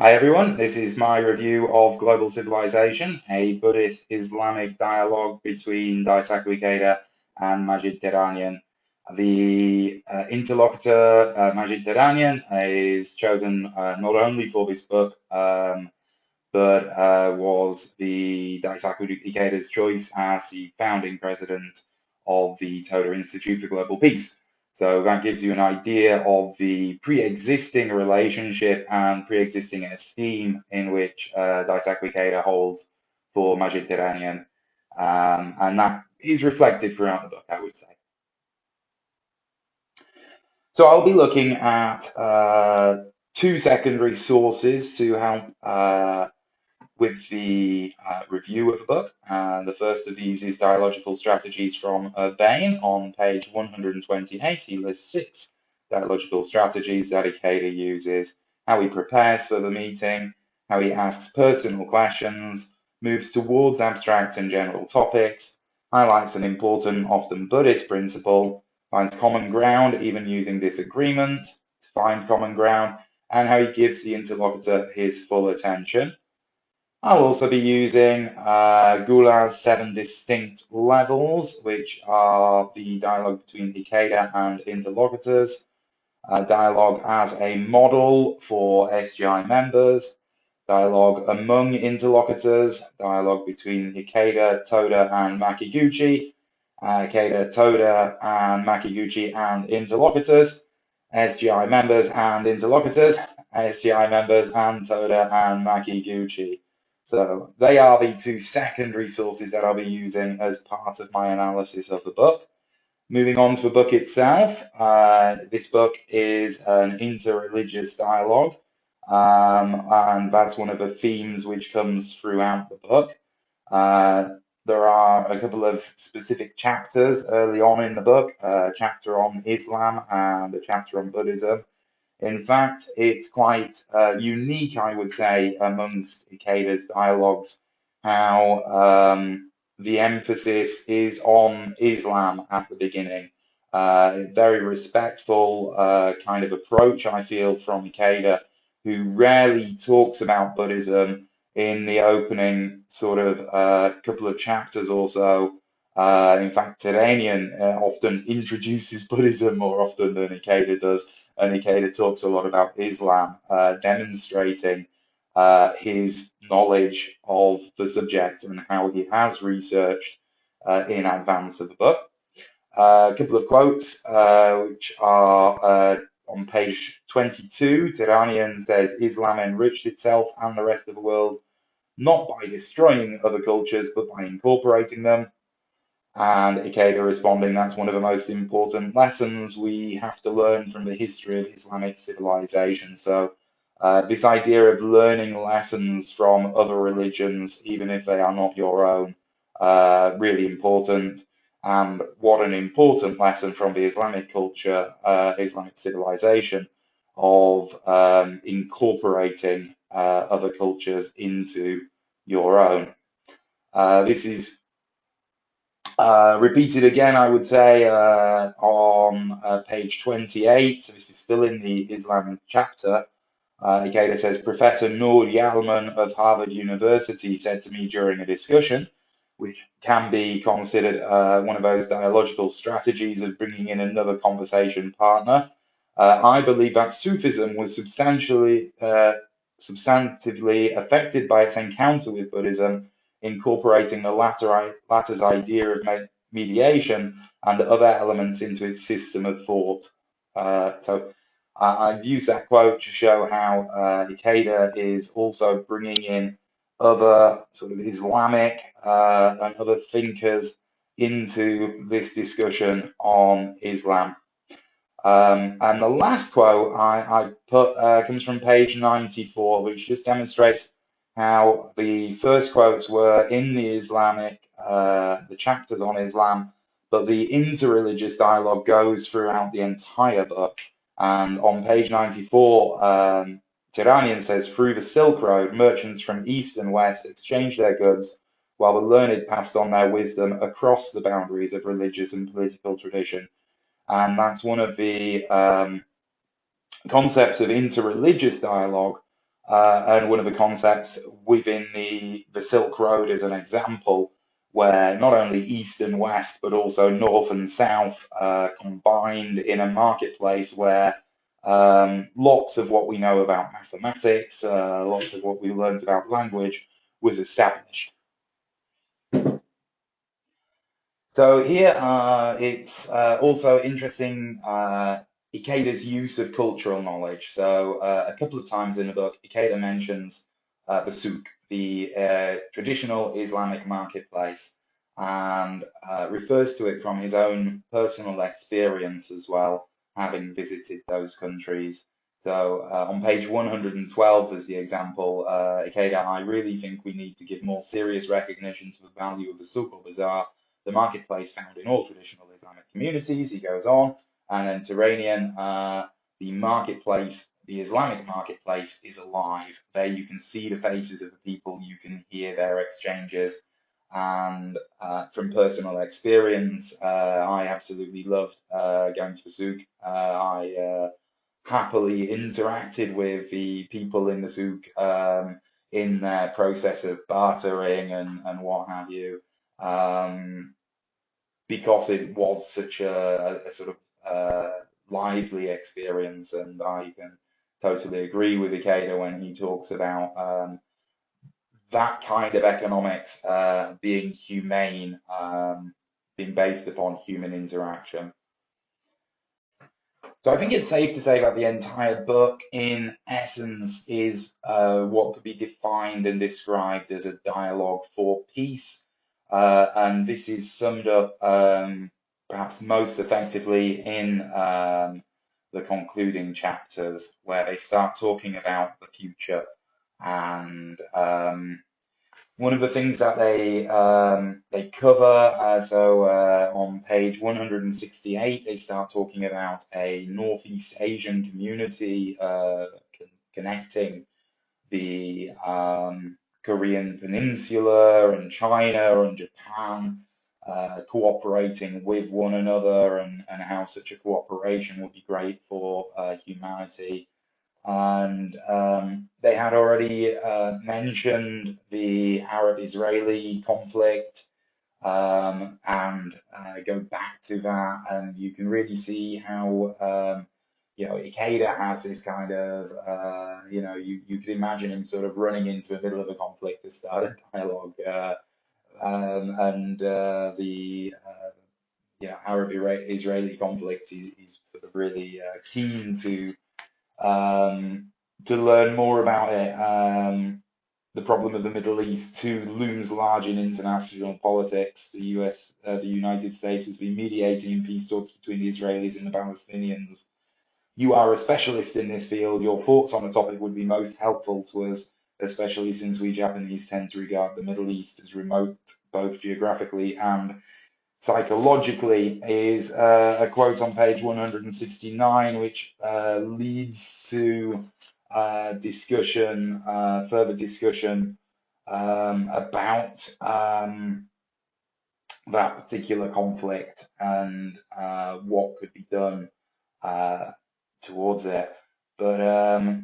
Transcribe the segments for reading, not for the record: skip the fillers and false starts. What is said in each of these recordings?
Hi everyone, this is my review of Global Civilization, a Buddhist Islamic dialogue between Daisaku Ikeda and Majid Teranian. The interlocutor, Majid Teranian, is chosen not only for this book, but was the Daisaku Ikeda's choice as the founding president of the Toda Institute for Global Peace. So that gives you an idea of the pre-existing relationship and pre-existing esteem in which Daisaku Ikeda holds for Majid Teranian. And that is reflected throughout the book, I would say. So I'll be looking at two secondary sources to help with the review of the book. The first of these is Dialogical Strategies from Bain on page 128. He lists 6 dialogical strategies that Ikeda uses, how he prepares for the meeting, how he asks personal questions, moves towards abstract and general topics, highlights an important, often Buddhist principle, finds common ground, even using disagreement to find common ground, and how he gives the interlocutor his full attention. I'll also be using Goulard's 7 distinct levels, which are the dialogue between Ikeda and interlocutors, dialogue as a model for SGI members, dialogue among interlocutors, dialogue between Ikeda, Toda, and Makiguchi, Ikeda, Toda, and Makiguchi and interlocutors, SGI members and interlocutors, SGI members and Toda and Makiguchi. So they are the 2 secondary sources that I'll be using as part of my analysis of the book. Moving on to the book itself, this book is an interreligious dialogue, and that's one of the themes which comes throughout the book. There are a couple of specific chapters early on in the book, a chapter on Islam and a chapter on Buddhism. In fact, it's quite unique, I would say, amongst Ikeda's dialogues, how the emphasis is on Islam at the beginning. Very respectful kind of approach, I feel, from Ikeda, who rarely talks about Buddhism in the opening sort of couple of chapters or so. In fact, Teranian often introduces Buddhism more often than Ikeda does, and Ikeda talks a lot about Islam, demonstrating his knowledge of the subject and how he has researched in advance of the book. A couple of quotes, which are on page 22. Teranian says, Islam enriched itself and the rest of the world not by destroying other cultures, but by incorporating them. And Ikeda responding, that's one of the most important lessons we have to learn from the history of Islamic civilization. So, this idea of learning lessons from other religions, even if they are not your own, really important. And what an important lesson from the Islamic culture, Islamic civilization, of incorporating other cultures into your own. This is repeated again, I would say, on page 28. So this is still in the Islam chapter. Ikeda says, Professor Noor Yalman of Harvard University said to me during a discussion, which can be considered one of those dialogical strategies of bringing in another conversation partner. I believe that Sufism was substantively affected by its encounter with Buddhism, incorporating the latter's idea of mediation and other elements into its system of thought. So I've used that quote to show how Ikeda is also bringing in other sort of Islamic and other thinkers into this discussion on Islam. And the last quote I put comes from page 94, which just demonstrates how the first quotes were in the Islamic, the chapters on Islam, but the interreligious dialogue goes throughout the entire book. And on page 94, Tiranian says, through the Silk Road, merchants from east and west exchanged their goods, while the learned passed on their wisdom across the boundaries of religious and political tradition. And that's one of the concepts of interreligious dialogue And one of the concepts within the Silk Road is an example where not only East and West, but also North and South combined in a marketplace where lots of what we know about mathematics, lots of what we learned about language was established. So here it's also interesting Ikeda's use of cultural knowledge. So a couple of times in the book, Ikeda mentions the souk, the traditional Islamic marketplace, and refers to it from his own personal experience as well, having visited those countries. So on page 112 as the example, Ikeda, I really think we need to give more serious recognition to the value of the souk or bazaar, the marketplace found in all traditional Islamic communities. He goes on, and then Turanian, the marketplace, the Islamic marketplace is alive. There you can see the faces of the people, you can hear their exchanges, and from personal experience, I absolutely loved going to the souk. I happily interacted with the people in the souk in their process of bartering and what have you. Um, because it was such a sort of lively experience, and I can totally agree with Ikeda when he talks about that kind of economics being humane, being based upon human interaction. So I think it's safe to say that the entire book, in essence, is what could be defined and described as a dialogue for peace. And this is summed up perhaps most effectively in the concluding chapters, where they start talking about the future. And one of the things that they cover, on page 168, they start talking about a Northeast Asian community connecting the Korean Peninsula and China and Japan, cooperating with one another, and how such a cooperation would be great for humanity. And they had already mentioned the Arab-Israeli conflict, and go back to that, and you can really see how Ikeda has this kind of you could imagine him sort of running into the middle of a conflict to start a dialogue, and the Arab-Israeli conflict, he's sort of really keen um, to learn more about it. The problem of the Middle East too looms large in international politics. The the United States, has been mediating in peace talks between the Israelis and the Palestinians. You are a specialist in this field. Your thoughts on the topic would be most helpful to us, especially since we Japanese tend to regard the Middle East as remote, both geographically and psychologically, is a quote on page 169, which leads to further discussion about that particular conflict and what could be done towards it. But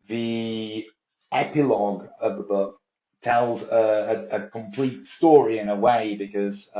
the epilogue of the book tells a complete story in a way, because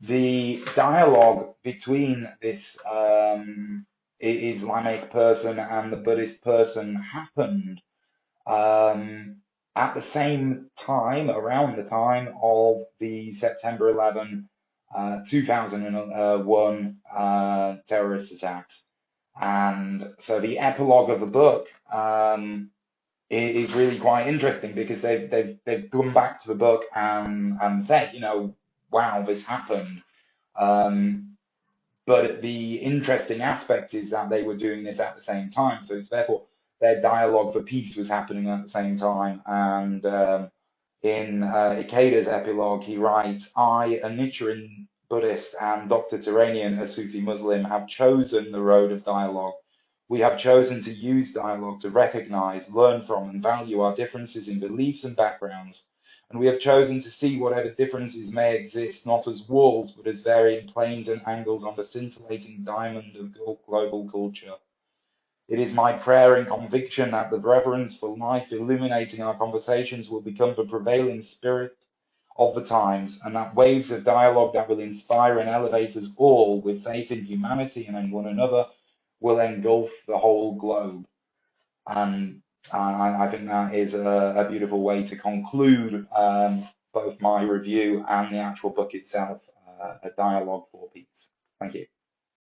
the dialogue between this Islamic person and the Buddhist person happened at the same time, around the time of the September 11, 2001 terrorist attacks. And so the epilogue of the book is really quite interesting, because they've gone back to the book and said, wow, this happened. But the interesting aspect is that they were doing this at the same time. So it's therefore their dialogue for peace was happening at the same time. And in Ikeda's epilogue, he writes, I, a Nichiren Buddhist, and Dr. Turanian, a Sufi Muslim, have chosen the road of dialogue. We have chosen to use dialogue to recognize, learn from, and value our differences in beliefs and backgrounds. And we have chosen to see whatever differences may exist, not as walls, but as varying planes and angles on the scintillating diamond of global culture. It is my prayer and conviction that the reverence for life illuminating our conversations will become the prevailing spirit of the times, and that waves of dialogue that will inspire and elevate us all with faith in humanity and in one another will engulf the whole globe. And I think that is a beautiful way to conclude both my review and the actual book itself, A Dialogue for Peace. Thank you.